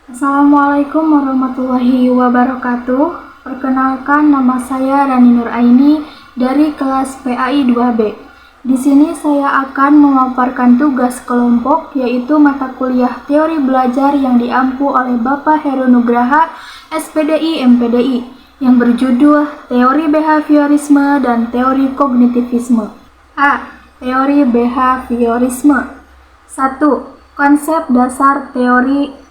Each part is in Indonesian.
Assalamualaikum warahmatullahi wabarakatuh. Perkenalkan, nama saya Rani Nuraini dari kelas PAI 2B. Di sini saya akan memaparkan tugas kelompok, yaitu mata kuliah teori belajar yang diampu oleh Bapak Heru Nugraha, SPDI MPDI, yang berjudul Teori Behaviorisme dan Teori Kognitivisme. A. Teori Behaviorisme. 1. Konsep dasar teori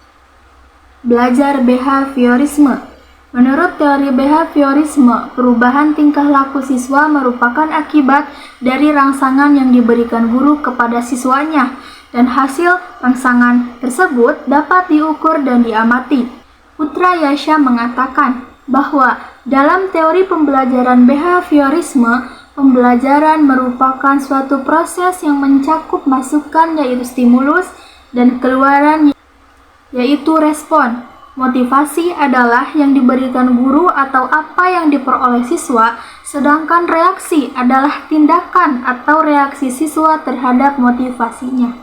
belajar behaviorisme. Menurut teori behaviorisme, perubahan tingkah laku siswa merupakan akibat dari rangsangan yang diberikan guru kepada siswanya, dan hasil rangsangan tersebut dapat diukur dan diamati. Putra Yasha mengatakan bahwa dalam teori pembelajaran behaviorisme, pembelajaran merupakan suatu proses yang mencakup masukan, yaitu stimulus, dan keluaran, yaitu respon. Motivasi adalah yang diberikan guru atau apa yang diperoleh siswa, sedangkan reaksi adalah tindakan atau reaksi siswa terhadap motivasinya.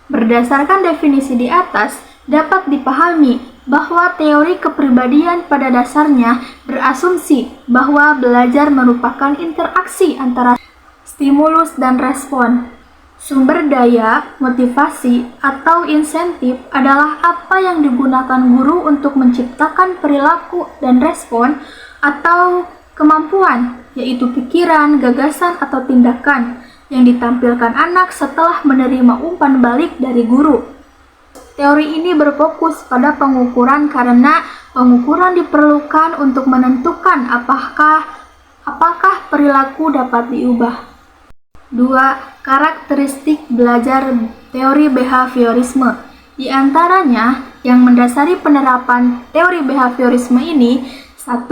Berdasarkan definisi di atas, dapat dipahami bahwa teori kepribadian pada dasarnya berasumsi bahwa belajar merupakan interaksi antara stimulus dan respon. Sumber daya, motivasi, atau insentif adalah apa yang digunakan guru untuk menciptakan perilaku dan respon atau kemampuan, yaitu pikiran, gagasan, atau tindakan yang ditampilkan anak setelah menerima umpan balik dari guru. Teori ini berfokus pada pengukuran karena pengukuran diperlukan untuk menentukan apakah perilaku dapat diubah. 2. Karakteristik belajar teori behaviorisme. Di antaranya yang mendasari penerapan teori behaviorisme ini: 1.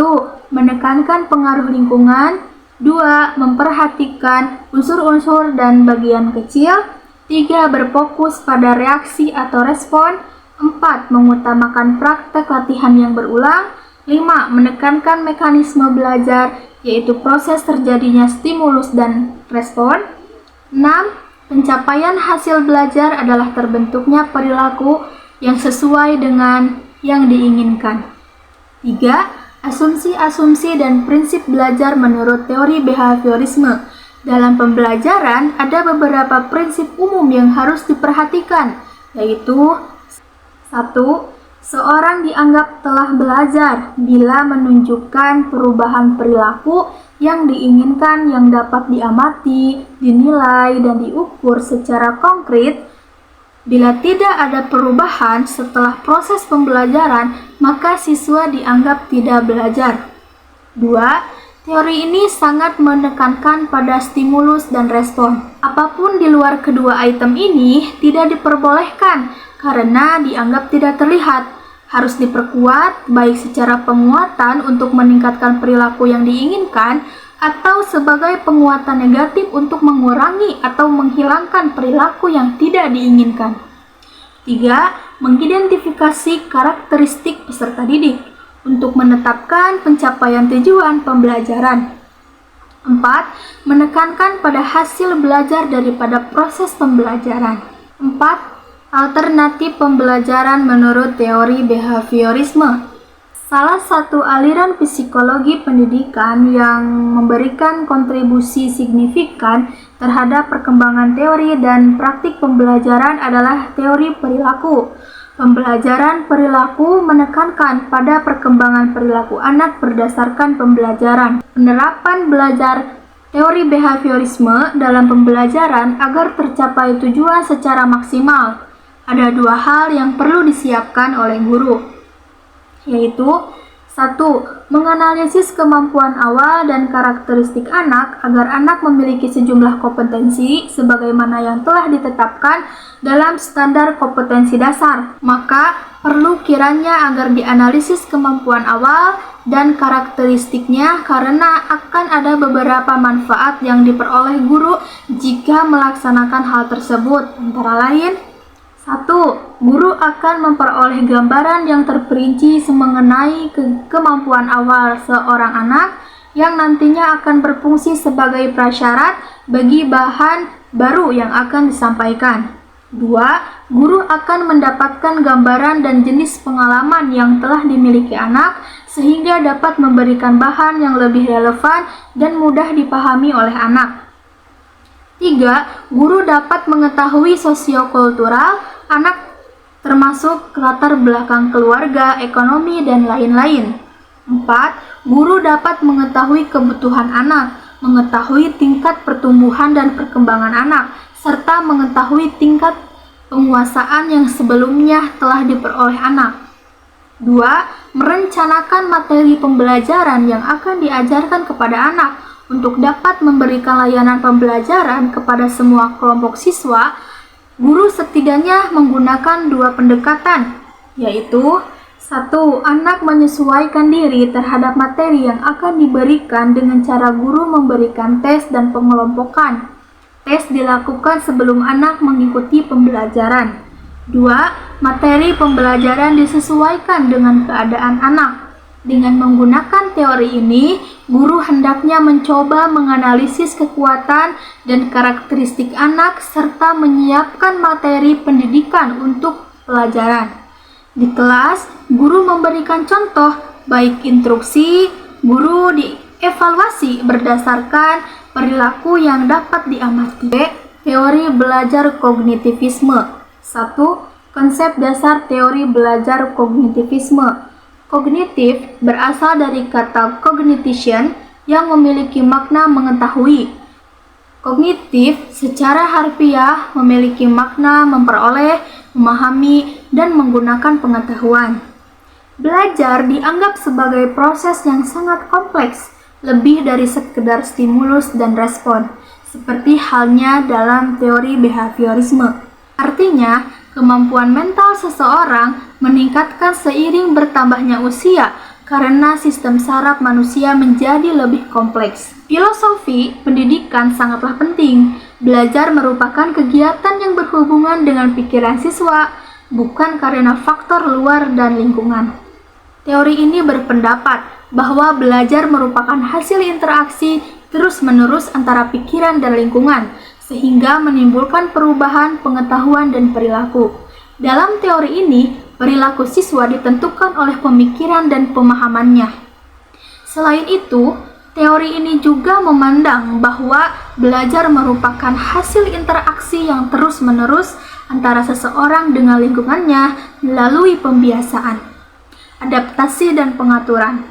Menekankan pengaruh lingkungan. 2. Memperhatikan unsur-unsur dan bagian kecil. 3. Berfokus pada reaksi atau respon. 4. Mengutamakan praktek latihan yang berulang. 5. Menekankan mekanisme belajar, yaitu proses terjadinya stimulus dan respon. 6. Pencapaian hasil belajar adalah terbentuknya perilaku yang sesuai dengan yang diinginkan. 3. Asumsi-asumsi dan prinsip belajar menurut teori behaviorisme. Dalam pembelajaran, ada beberapa prinsip umum yang harus diperhatikan, yaitu: 1. Seorang dianggap telah belajar bila menunjukkan perubahan perilaku yang diinginkan yang dapat diamati, dinilai, dan diukur secara konkret. Bila tidak ada perubahan setelah proses pembelajaran, maka siswa dianggap tidak belajar. 2. Teori ini sangat menekankan pada stimulus dan respon. Apapun di luar kedua item ini tidak diperbolehkan karena dianggap tidak terlihat. Harus diperkuat baik secara penguatan untuk meningkatkan perilaku yang diinginkan atau sebagai penguatan negatif untuk mengurangi atau menghilangkan perilaku yang tidak diinginkan. 3. Mengidentifikasi karakteristik peserta didik untuk menetapkan pencapaian tujuan pembelajaran. 4. Menekankan pada hasil belajar daripada proses pembelajaran. 4. Alternatif pembelajaran menurut teori behaviorisme. Salah satu aliran psikologi pendidikan yang memberikan kontribusi signifikan terhadap perkembangan teori dan praktik pembelajaran adalah teori perilaku. Pembelajaran perilaku menekankan pada perkembangan perilaku anak berdasarkan pembelajaran. Penerapan belajar teori behaviorisme dalam pembelajaran agar tercapai tujuan secara maksimal. Ada dua hal yang perlu disiapkan oleh guru, yaitu: 1. Menganalisis kemampuan awal dan karakteristik anak agar anak memiliki sejumlah kompetensi sebagaimana yang telah ditetapkan dalam standar kompetensi dasar. Maka perlu kiranya agar dianalisis kemampuan awal dan karakteristiknya karena akan ada beberapa manfaat yang diperoleh guru jika melaksanakan hal tersebut, antara lain: 1. Guru akan memperoleh gambaran yang terperinci mengenai kemampuan awal seorang anak yang nantinya akan berfungsi sebagai prasyarat bagi bahan baru yang akan disampaikan. 2. Guru akan mendapatkan gambaran dan jenis pengalaman yang telah dimiliki anak sehingga dapat memberikan bahan yang lebih relevan dan mudah dipahami oleh anak. 3. Guru dapat mengetahui sosiokultural anak termasuk latar belakang keluarga, ekonomi, dan lain-lain. 4. Guru dapat mengetahui kebutuhan anak, mengetahui tingkat pertumbuhan dan perkembangan anak, serta mengetahui tingkat penguasaan yang sebelumnya telah diperoleh anak. 2. Merencanakan materi pembelajaran yang akan diajarkan kepada anak untuk dapat memberikan layanan pembelajaran kepada semua kelompok siswa. Guru setidaknya menggunakan 2 pendekatan, yaitu 1. Anak menyesuaikan diri terhadap materi yang akan diberikan dengan cara guru memberikan tes dan pengelompokan. Tes dilakukan sebelum anak mengikuti pembelajaran. 2. Materi pembelajaran disesuaikan dengan keadaan anak. Dengan menggunakan teori ini, guru hendaknya mencoba menganalisis kekuatan dan karakteristik anak serta menyiapkan materi pendidikan untuk pelajaran. Di kelas, guru memberikan contoh, baik instruksi, guru dievaluasi berdasarkan perilaku yang dapat diamati. Teori belajar kognitivisme. 1. Konsep dasar teori belajar kognitivisme. Kognitif berasal dari kata cognition yang memiliki makna mengetahui. Kognitif secara harfiah memiliki makna memperoleh, memahami, dan menggunakan pengetahuan. Belajar dianggap sebagai proses yang sangat kompleks, lebih dari sekedar stimulus dan respon, seperti halnya dalam teori behaviorisme. Artinya, kemampuan mental seseorang meningkatkan seiring bertambahnya usia karena sistem saraf manusia menjadi lebih kompleks. Filosofi pendidikan sangatlah penting. Belajar merupakan kegiatan yang berhubungan dengan pikiran siswa, bukan karena faktor luar dan lingkungan. Teori ini berpendapat bahwa belajar merupakan hasil interaksi terus-menerus antara pikiran dan lingkungan, sehingga menimbulkan perubahan pengetahuan dan perilaku. Dalam teori ini, perilaku siswa ditentukan oleh pemikiran dan pemahamannya. Selain itu, teori ini juga memandang bahwa belajar merupakan hasil interaksi yang terus-menerus antara seseorang dengan lingkungannya melalui pembiasaan, adaptasi, dan pengaturan.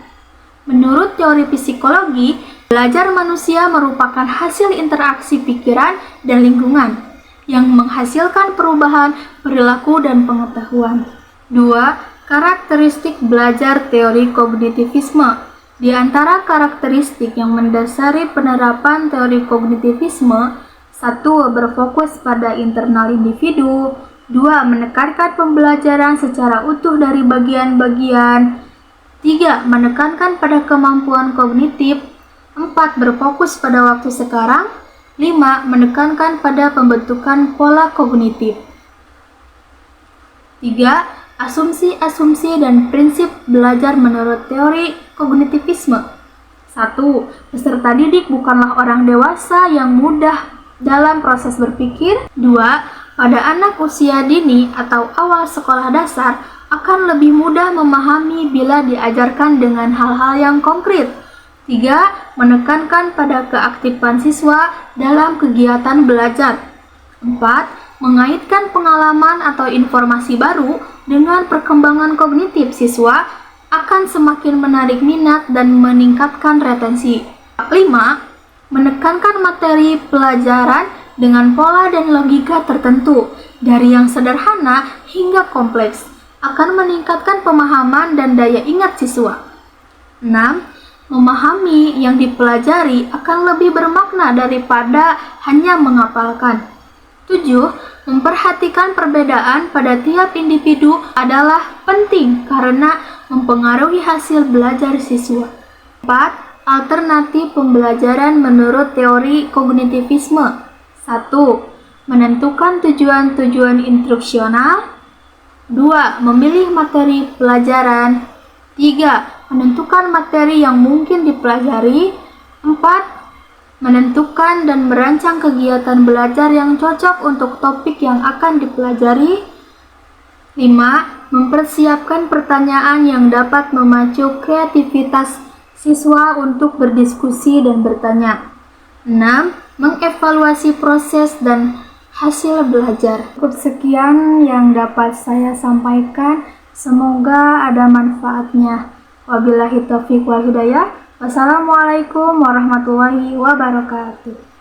Menurut teori psikologi, belajar manusia merupakan hasil interaksi pikiran dan lingkungan yang menghasilkan perubahan perilaku dan pengetahuan. 2. Karakteristik belajar teori kognitivisme. Di antara karakteristik yang mendasari penerapan teori kognitivisme, 1. Berfokus pada internal individu. 2. Menekankan pembelajaran secara utuh dari bagian-bagian. 3. Menekankan pada kemampuan kognitif. 4. Berfokus pada waktu sekarang. 5. Menekankan pada pembentukan pola kognitif. 3. Asumsi-asumsi dan prinsip belajar menurut teori kognitivisme. 1. Peserta didik bukanlah orang dewasa yang mudah dalam proses berpikir. 2. Pada anak usia dini atau awal sekolah dasar akan lebih mudah memahami bila diajarkan dengan hal-hal yang konkret. 3. Menekankan pada keaktifan siswa dalam kegiatan belajar. 4. Mengaitkan pengalaman atau informasi baru dengan perkembangan kognitif siswa akan semakin menarik minat dan meningkatkan retensi. 5. Menekankan materi pelajaran dengan pola dan logika tertentu, dari yang sederhana hingga kompleks, akan meningkatkan pemahaman dan daya ingat siswa. 6. Memahami yang dipelajari akan lebih bermakna daripada hanya menghafalkan. 7. Memperhatikan perbedaan pada tiap individu adalah penting karena mempengaruhi hasil belajar siswa. 4. Alternatif pembelajaran menurut teori kognitivisme. 1. Menentukan tujuan-tujuan instruksional. 2. Memilih materi pelajaran. 3. Menentukan materi yang mungkin dipelajari. 4. menentukan dan merancang kegiatan belajar yang cocok untuk topik yang akan dipelajari. 5. Mempersiapkan pertanyaan yang dapat memacu kreativitas siswa untuk berdiskusi dan bertanya. 6. Mengevaluasi proses dan hasil belajar. Cukup sekian yang dapat saya sampaikan. Semoga ada manfaatnya. Wabillahi taufiq wal hidayah. Wassalamualaikum warahmatullahi wabarakatuh.